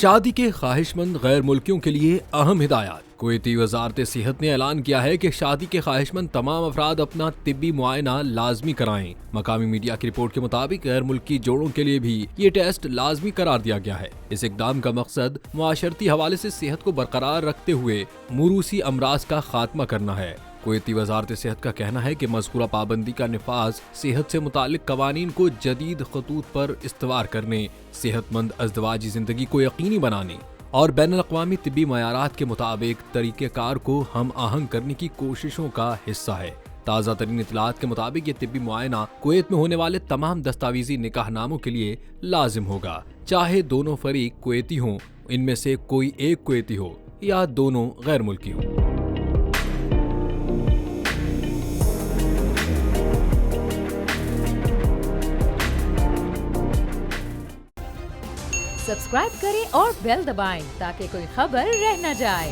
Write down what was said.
शादी के ख्वाहिशमंद गैर मुल्कियों के लिए अहम हिदायत। कुवैती वजारत सेहत ने ऐलान किया है कि शादी के ख्वाहिशमंद तमाम अफराद अपना तिब्बी मुआयना लाजमी कराएं। मकामी मीडिया की रिपोर्ट के मुताबिक गैर मुल्की जोड़ों के लिए भी ये टेस्ट लाजमी करार दिया गया है। इस इकदाम का मकसद मुआशरती हवाले से सेहत को बरकरार रखते हुए मुरूसी अमराज का खात्मा करना है। कुवैती वजारत सेहत का कहना है कि मज़कूरा पाबंदी का निफाज सेहत से मुतालिक कवानीन को जदीद खतूत पर इस्तवार करने, सेहतमंद अज़दवाजी जिंदगी को यकीनी बनाने और बैनुल अक़वामी तिब्बी मयारात के मुताबिक तरीक़ेकार को हम आहंग करने की कोशिशों का हिस्सा है। ताज़ा तरीन इत्तलात के मुताबिक ये तिब्बी मुआयना कुवैत में होने वाले तमाम दस्तावेजी निकाहनामों के लिए लाजिम होगा, चाहे दोनों फरीक कुवैती हों, इनमें से कोई एक कुवैती हो या दोनों गैर मुल्की हों। सब्सक्राइब करें और बेल दबाएं ताकि कोई खबर रह न जाए।